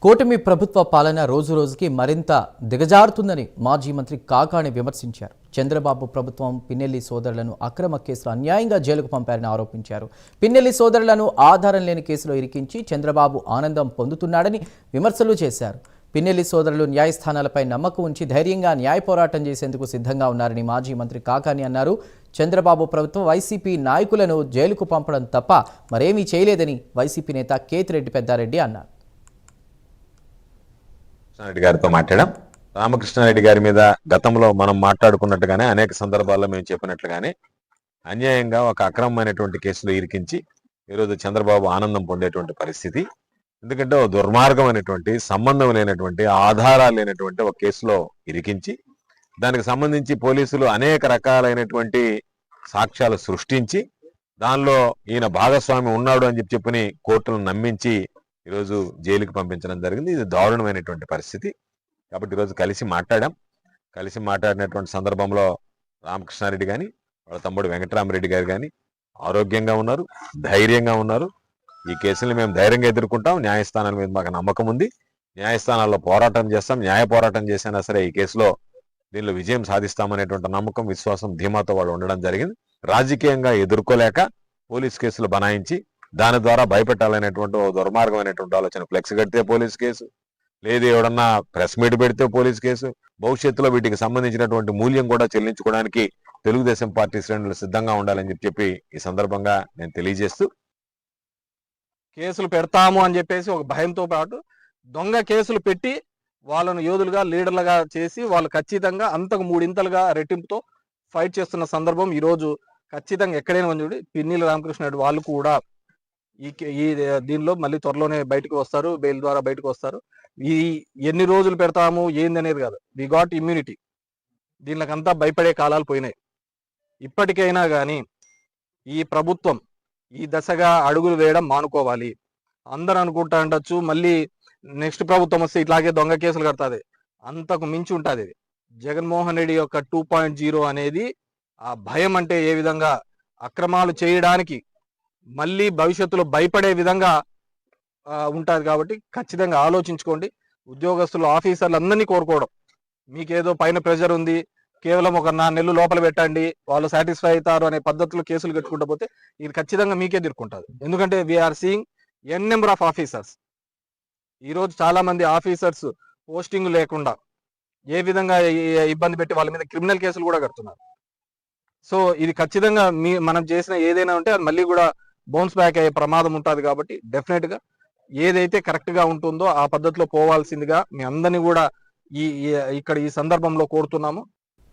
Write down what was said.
కూటమి ప్రభుత్వ పాలన రోజురోజుకి మరింత దిగజారుతుందని మాజీ మంత్రి కాకాణి విమర్శించారు. చంద్రబాబు ప్రభుత్వం పిన్నెల్లి సోదరులను అక్రమ కేసులో అన్యాయంగా జైలుకు పంపారని ఆరోపించారు. పిన్నెల్లి సోదరులను ఆధారం లేని కేసులో ఇరికించి చంద్రబాబు ఆనందం పొందుతున్నాడని విమర్శలు చేశారు. పిన్నెల్లి సోదరులు న్యాయస్థానాలపై నమ్మకం ఉంచి ధైర్యంగా న్యాయ పోరాటం చేసేందుకు సిద్ధంగా ఉన్నారని మాజీ మంత్రి కాకాణి అన్నారు. చంద్రబాబు ప్రభుత్వం వైసీపీ నాయకులను జైలుకు పంపడం తప్ప మరేమీ చేయలేదని వైసీపీ నేత కేతిరెడ్డి పెద్దారెడ్డి అన్నారు. కృష్ణారెడ్డి గారితో మాట్లాడాం. రామకృష్ణారెడ్డి గారి మీద గతంలో మనం మాట్లాడుకున్నట్టుగానే అనేక సందర్భాల్లో మేము చెప్పినట్లుగానే అన్యాయంగా ఒక అక్రమమైనటువంటి కేసులో ఇరికించి ఈరోజు చంద్రబాబు ఆనందం పొందేటువంటి పరిస్థితి. ఎందుకంటే ఓ దుర్మార్గమైనటువంటి సంబంధం లేనటువంటి ఆధారాలు లేనటువంటి ఒక కేసులో ఇరికించి దానికి సంబంధించి పోలీసులు అనేక రకాలైనటువంటి సాక్ష్యాలు సృష్టించి దానిలో ఈయన భాగస్వామి ఉన్నాడు అని చెప్పి కోర్టులను నమ్మించి ఈరోజు జైలుకి పంపించడం జరిగింది. ఇది దారుణమైనటువంటి పరిస్థితి. కాబట్టి ఈరోజు కలిసి మాట్లాడినటువంటి సందర్భంలో రామకృష్ణారెడ్డి కానీ వాళ్ళ తమ్ముడు వెంకటరామరెడ్డి గారు కానీ ఆరోగ్యంగా ఉన్నారు, ధైర్యంగా ఉన్నారు. ఈ కేసుల్ని మేము ధైర్యంగా ఎదుర్కొంటాం. న్యాయస్థానాల మీద మాకు నమ్మకం ఉంది. న్యాయస్థానాల్లో పోరాటం చేస్తాం. న్యాయ పోరాటం చేసినా సరే ఈ కేసులో దీనిలో విజయం సాధిస్తామనేటువంటి నమ్మకం, విశ్వాసం, ధీమాతో వాళ్ళు ఉండడం జరిగింది. రాజకీయంగా ఎదుర్కోలేక పోలీస్ కేసులు బనాయించి దాని ద్వారా భయపెట్టాలనేటువంటి ఓ దుర్మార్గమైనటువంటి ఆలోచన. ఫ్లెక్స్ కడితే పోలీస్ కేసు, లేదు ఎవడన్నా ప్రెస్ మీట్ పెడితే పోలీస్ కేసు. భవిష్యత్తులో వీటికి సంబంధించినటువంటి మూల్యం కూడా చెల్లించుకోవడానికి తెలుగుదేశం పార్టీ శ్రేణులు సిద్ధంగా ఉండాలని చెప్పి ఈ సందర్భంగా నేను తెలియజేస్తూ, కేసులు పెడతాము అని చెప్పేసి ఒక భయంతో పాటు దొంగ కేసులు పెట్టి వాళ్ళను యోధులుగా, లీడర్లుగా చేసి వాళ్ళు ఖచ్చితంగా అంతకు మూడింతలుగా రెట్టింపుతో ఫైట్ చేస్తున్న సందర్భం ఈరోజు ఖచ్చితంగా ఎక్కడైనా చూడండి. పిన్నెల్లి రామకృష్ణారెడ్డి వాళ్ళు కూడా ఈ దీనిలో మళ్ళీ త్వరలోనే బయటకు వస్తారు, బెయిల్ ద్వారా బయటకు వస్తారు. ఈ ఎన్ని రోజులు పెడతాము ఏంది అనేది కాదు, వి గాట్ ఇమ్యూనిటీ. దీనికంతా భయపడే కాలాలు పోయినాయి. ఇప్పటికైనా కానీ ఈ ప్రభుత్వం ఈ దశగా అడుగులు వేయడం మానుకోవాలి. అందరూ అనుకుంటా ఉండొచ్చు మళ్ళీ నెక్స్ట్ ప్రభుత్వం వస్తే ఇట్లాగే దొంగ కేసులు కడతాది, అంతకు మించి ఉంటుంది. జగన్మోహన్ రెడ్డి యొక్క 2.0 అనేది ఆ భయం అంటే ఏ విధంగా అక్రమాలు చేయడానికి మళ్ళీ భవిష్యత్తులో భయపడే విధంగా ఉంటుంది. కాబట్టి ఖచ్చితంగా ఆలోచించుకోండి. ఉద్యోగస్తులు, ఆఫీసర్లు అందరినీ కోరుకోవడం, మీకేదో పైన ప్రెషర్ ఉంది, కేవలం ఒక 4 నెలలు లోపల పెట్టండి, వాళ్ళు సాటిస్ఫై అవుతారు అనే పద్ధతిలో కేసులు కట్టుకుంటూ పోతే ఇది ఖచ్చితంగా మీకే ఎదుర్కొంటుంది. ఎందుకంటే we're seeing n number of officers. ఈరోజు చాలా మంది ఆఫీసర్స్ పోస్టింగ్ లేకుండా ఏ విధంగా ఇబ్బంది పెట్టి వాళ్ళ మీద క్రిమినల్ కేసులు కూడా కడుతున్నారు. సో ఇది ఖచ్చితంగా మనం చేసిన ఏదైనా ఉంటే అది మళ్ళీ కూడా బౌన్స్ బ్యాక్ అయ్యే ప్రమాదం ఉంటుంది. కాబట్టి డెఫినెట్ గా ఏదైతే కరెక్ట్ గా ఉంటుందో ఆ పద్ధతిలో పోవాల్సిందిగా మీ అందరినీ కూడా ఇక్కడ ఈ సందర్భంలో కోరుతున్నాము.